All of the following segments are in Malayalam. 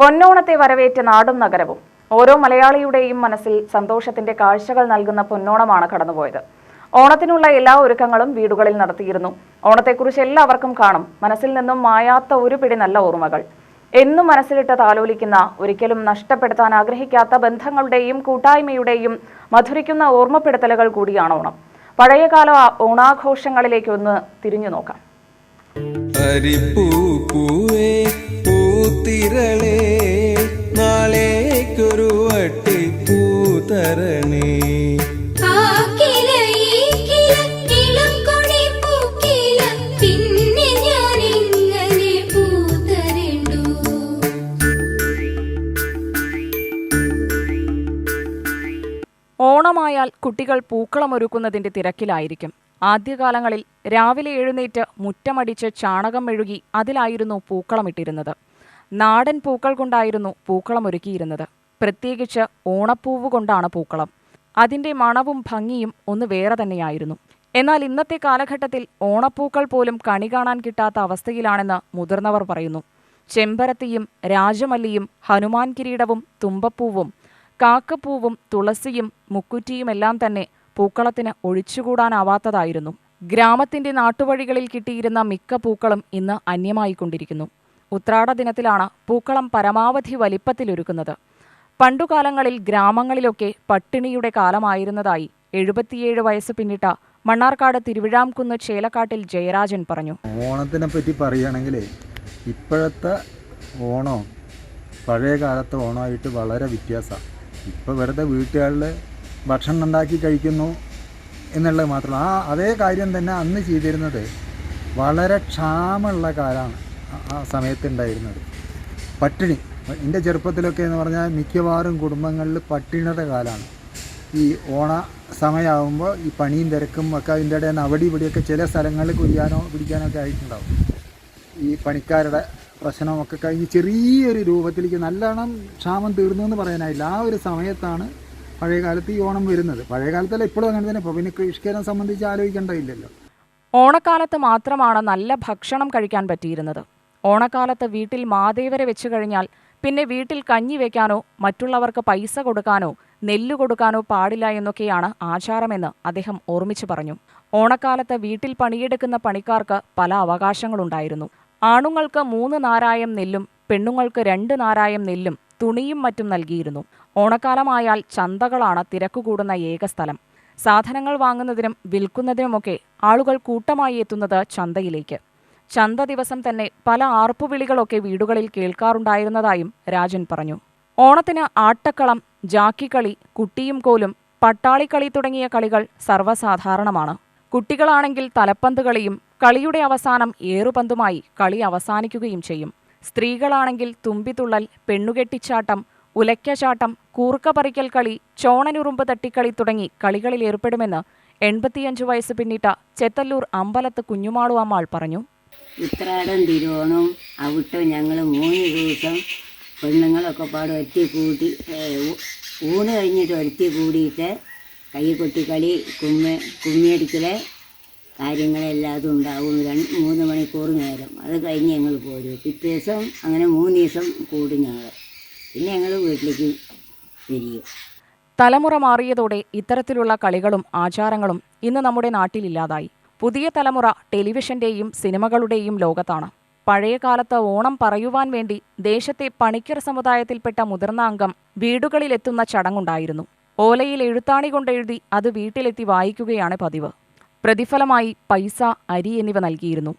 പൊന്നോണത്തെ വരവേറ്റ നാടും നഗരവും. ഓരോ മലയാളിയുടെയും മനസ്സിൽ സന്തോഷത്തിന്റെ കാഴ്ചകൾ നൽകുന്ന പൊന്നോണമാണ് കടന്നുപോയത്. ഓണത്തിനുള്ള എല്ലാ ഒരുക്കങ്ങളും വീടുകളിൽ നടത്തിയിരുന്നു. ഓണത്തെക്കുറിച്ച് എല്ലാവർക്കും കാണും മനസ്സിൽ നിന്നും മായാത്ത ഒരു പിടി നല്ല ഓർമ്മകൾ. എന്നും മനസ്സിലിട്ട് താലോലിക്കുന്ന, ഒരിക്കലും നഷ്ടപ്പെടുത്താൻ ആഗ്രഹിക്കാത്ത ബന്ധങ്ങളുടെയും കൂട്ടായ്മയുടെയും മധുരിക്കുന്ന ഓർമ്മപ്പെടുത്തലുകൾ കൂടിയാണ് ഓണം. പഴയകാല ഓണാഘോഷങ്ങളിലേക്ക് ഒന്ന് തിരിഞ്ഞു നോക്കാം. പൂത്തിരളേ നാളേക്കൊരു വട്ടി പൂതരണേ. ഓണമായാൽ കുട്ടികൾ പൂക്കളമൊരുക്കുന്നതിന്റെ തിരക്കിലായിരിക്കും. ആദ്യകാലങ്ങളിൽ രാവിലെ എഴുന്നേറ്റ് മുറ്റമടിച്ച് ചാണകം മെഴുകി അതിലായിരുന്നു പൂക്കളമിട്ടിരുന്നത്. നാടൻ പൂക്കൾ കൊണ്ടായിരുന്നു പൂക്കളമൊരുക്കിയിരുന്നത്. പ്രത്യേകിച്ച് ഓണപ്പൂവ് കൊണ്ടാണ് പൂക്കളം. അതിൻ്റെ മണവും ഭംഗിയും ഒന്ന് വേറെ തന്നെയായിരുന്നു. എന്നാൽ ഇന്നത്തെ കാലഘട്ടത്തിൽ ഓണപ്പൂക്കൾ പോലും കണി കാണാൻ കിട്ടാത്ത അവസ്ഥയിലാണെന്ന് മുതിർന്നവർ പറയുന്നു. ചെമ്പരത്തിയും രാജമല്ലിയും ഹനുമാൻ കിരീടവും തുമ്പപ്പൂവും കാക്കപ്പൂവും തുളസിയും മുക്കുറ്റിയുമെല്ലാം തന്നെ പൂക്കളത്തിന് ഒഴിച്ചുകൂടാനാവാത്തതായിരുന്നു. ഗ്രാമത്തിന്റെ നാട്ടുവഴികളിൽ കിട്ടിയിരുന്ന മിക്ക പൂക്കളും ഇന്ന് അന്യമായിക്കൊണ്ടിരിക്കുന്നു. ഉത്രാട ദിനത്തിലാണ് പൂക്കളം പരമാവധി വലിപ്പത്തിലൊരുക്കുന്നത്. പണ്ടുകാലങ്ങളിൽ ഗ്രാമങ്ങളിലൊക്കെ പട്ടിണിയുടെ കാലമായിരുന്നതായി 77 വയസ്സ് പിന്നിട്ട മണ്ണാർക്കാട് തിരുവിഴാംകുന്ന് ചേലക്കാട്ടിൽ ജയരാജൻ പറഞ്ഞു. ഓണത്തിനെ പറ്റി പറയുകയാണെങ്കിൽ ഇപ്പോഴത്തെ ഓണം പഴയ കാലത്തെ ഓണമായിട്ട് വളരെ വ്യത്യാസമാണ്. ഇപ്പോൾ വെറുതെ വീട്ടുകളിൽ ഭക്ഷണം ഉണ്ടാക്കി കഴിക്കുന്നു എന്നുള്ളത് മാത്രമല്ല, അതേ കാര്യം തന്നെ അന്ന് ചെയ്തിരുന്നത്. വളരെ ക്ഷാമമുള്ള കാലമാണ് ആ സമയത്തുണ്ടായിരുന്നത്. പട്ടിണി എൻ്റെ ചെറുപ്പത്തിലൊക്കെ എന്ന് പറഞ്ഞാൽ മിക്കവാറും കുടുംബങ്ങളിൽ പട്ടിണിയുടെ കാലമാണ്. ഈ ഓണ സമയമാകുമ്പോൾ ഈ പണിയും തിരക്കും ഒക്കെ അതിൻ്റെ ഇടയിൽ നിന്ന് അവിടെ ഇവിടെയൊക്കെ ചില സ്ഥലങ്ങളിൽ കുയ്യാനോ പിടിക്കാനോ ഒക്കെ ആയിട്ടുണ്ടാവും. ഈ പണിക്കാരുടെ പ്രശ്നമൊക്കെ കഴിഞ്ഞ് ചെറിയൊരു രൂപത്തിലേക്ക് നല്ലോണം ക്ഷാമം തീർന്നു എന്ന് പറയാനായില്ല. ആ ഒരു സമയത്താണ് പഴയ കാലത്ത് ഈ ഓണം വരുന്നത്. പഴയ കാലത്തല്ല ഇപ്പോഴും അങ്ങനെ തന്നെ. ഇപ്പോൾ പിന്നെ കൃഷിക്കാരെ സംബന്ധിച്ച് ആലോചിക്കേണ്ടതില്ലല്ലോ. ഓണക്കാലത്ത് മാത്രമാണ് നല്ല ഭക്ഷണം കഴിക്കാൻ പറ്റിയിരുന്നത്. ഓണക്കാലത്ത് വീട്ടിൽ മാദേവരെ വെച്ചു കഴിഞ്ഞാൽ പിന്നെ വീട്ടിൽ കഞ്ഞി വെക്കാനോ മറ്റുള്ളവർക്ക് പൈസ കൊടുക്കാനോ നെല്ല് കൊടുക്കാനോ പാടില്ല എന്നൊക്കെയാണ് ആചാരമെന്ന് അദ്ദേഹം ഓർമ്മിച്ചു പറഞ്ഞു. ഓണക്കാലത്ത് വീട്ടിൽ പണിയെടുക്കുന്ന പണിക്കാർക്ക് പല അവകാശങ്ങളുണ്ടായിരുന്നു. ആണുങ്ങൾക്ക് 3 നാരായം നെല്ലും പെണ്ണുങ്ങൾക്ക് 2 നാരായം നെല്ലും തുണിയും മറ്റും നൽകിയിരുന്നു. ഓണക്കാലമായാൽ ചന്തകളാണ് തിരക്കുകൂടുന്ന ഏക സ്ഥലം. സാധനങ്ങൾ വാങ്ങുന്നതിനും വിൽക്കുന്നതിനുമൊക്കെ ആളുകൾ കൂട്ടമായി എത്തുന്നത് ചന്തയിലേക്ക്. ചന്ത ദിവസം തന്നെ പല ആർപ്പുവിളികളൊക്കെ വീടുകളിൽ കേൾക്കാറുണ്ടായിരുന്നതായും രാജൻ പറഞ്ഞു. ഓണത്തിന് ആട്ടക്കളം, ജാക്കിക്കളി, കുട്ടിയും കോലും, പട്ടാളിക്കളി തുടങ്ങിയ കളികൾ സർവ്വസാധാരണമാണ്. കുട്ടികളാണെങ്കിൽ തലപ്പന്ത് കളിയും കളിയുടെ അവസാനം ഏറുപന്തുമായി കളി അവസാനിക്കുകയും ചെയ്യും. സ്ത്രീകളാണെങ്കിൽ തുമ്പിതുള്ളൽ, പെണ്ണുകെട്ടിച്ചാട്ടം, ഉലയ്ക്കചാട്ടം, കൂർക്ക പറിക്കൽ കളി, ചോണനുറുമ്പ് തട്ടിക്കളി തുടങ്ങി കളികളിൽ ഏർപ്പെടുമെന്ന് 85 വയസ്സ് പിന്നിട്ട ചെത്തല്ലൂർ അമ്പലത്ത് കുഞ്ഞുമാളു അമ്മാൾ പറഞ്ഞു. ഉത്രാടം തിരുവോണം അവിട്ട് ഞങ്ങൾ 3 ദിവസം പെണ്ണുങ്ങളൊക്കെ പാട് ഒറ്റ കൂട്ടി ഊണ് കഴിഞ്ഞിട്ട് ഒറ്റ കൂടിയിട്ട് കൈ കൊട്ടിക്കളി, കുമ്മിയടിക്കൽ കാര്യങ്ങളെല്ലാതും ഉണ്ടാവും. 3 മണിക്കൂർ നേരം. അത് കഴിഞ്ഞ് ഞങ്ങൾ പോരും. പിറ്റേ ദിവസം അങ്ങനെ 3 ദിവസം കൂടും ഞങ്ങൾ. പിന്നെ ഞങ്ങൾ വീട്ടിലേക്ക് തിരിയും. തലമുറ മാറിയതോടെ ഇത്തരത്തിലുള്ള കളികളും ആചാരങ്ങളും ഇന്ന് നമ്മുടെ നാട്ടിലില്ലാതായി. പുതിയ തലമുറ ടെലിവിഷന്റെയും സിനിമകളുടെയും ലോകത്താണ്. പഴയ കാലത്ത് ഓണം പറയുവാൻ വേണ്ടി ദേശത്തെ പണിക്കർ സമുദായത്തിൽപ്പെട്ട മുതിർന്ന അംഗം വീടുകളിലെത്തുന്ന ചടങ്ങുണ്ടായിരുന്നു. ഓലയിൽ എഴുത്താണി കൊണ്ടെഴുതി അത് വീട്ടിലെത്തി വായിക്കുകയാണ് പതിവ്. പ്രതിഫലമായി പൈസ, അരി എന്നിവ നൽകിയിരുന്നു.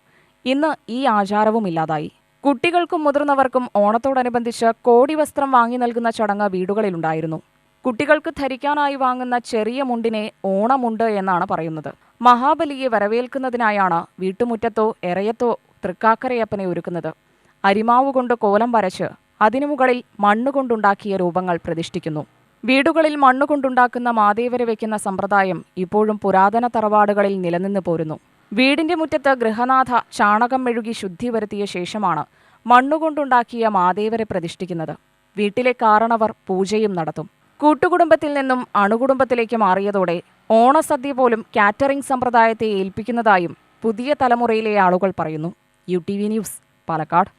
ഇന്ന് ഈ ആചാരവും ഇല്ലാതായി. കുട്ടികൾക്കും മുതിർന്നവർക്കും ഓണത്തോടനുബന്ധിച്ച് കോടി വസ്ത്രം വാങ്ങി നൽകുന്ന ചടങ്ങ് വീടുകളിലുണ്ടായിരുന്നു. കുട്ടികൾക്ക് ധരിക്കാനായി വാങ്ങുന്ന ചെറിയ മുണ്ടിനെ ഓണമുണ്ട് എന്നാണ് പറയുന്നത്. മഹാബലിയെ വരവേൽക്കുന്നതിനായാണ് വീട്ടുമുറ്റത്തോ എറയത്തോ തൃക്കാക്കരയപ്പനെ ഒരുക്കുന്നത്. അരിമാവുകൊണ്ട് കോലം വരച്ച് അതിനു മുകളിൽ മണ്ണുകൊണ്ടുണ്ടാക്കിയ രൂപങ്ങൾ പ്രതിഷ്ഠിക്കുന്നു. വീടുകളിൽ മണ്ണുകൊണ്ടുണ്ടാക്കുന്ന മാദേവരെ വയ്ക്കുന്ന സമ്പ്രദായം ഇപ്പോഴും പുരാതന തറവാടുകളിൽ നിലനിന്ന് പോരുന്നു. വീടിന്റെ മുറ്റത്ത് ഗൃഹനാഥ ചാണകം മെഴുകി ശുദ്ധി വരുത്തിയ ശേഷമാണ് മണ്ണുകൊണ്ടുണ്ടാക്കിയ മാദേവരെ പ്രതിഷ്ഠിക്കുന്നത്. വീട്ടിലെ കാരണവർ പൂജയും നടത്തും. കൂട്ടുകുടുംബത്തിൽ നിന്നും അണുകുടുംബത്തിലേക്ക് മാറിയതോടെ ഓണസദ്യ പോലും കാറ്ററിംഗ് സമ്പ്രദായത്തെ ഏൽപ്പിക്കുന്നതായും പുതിയ തലമുറയിലെ ആളുകൾ പറയുന്നു. UTV news, Palakkad.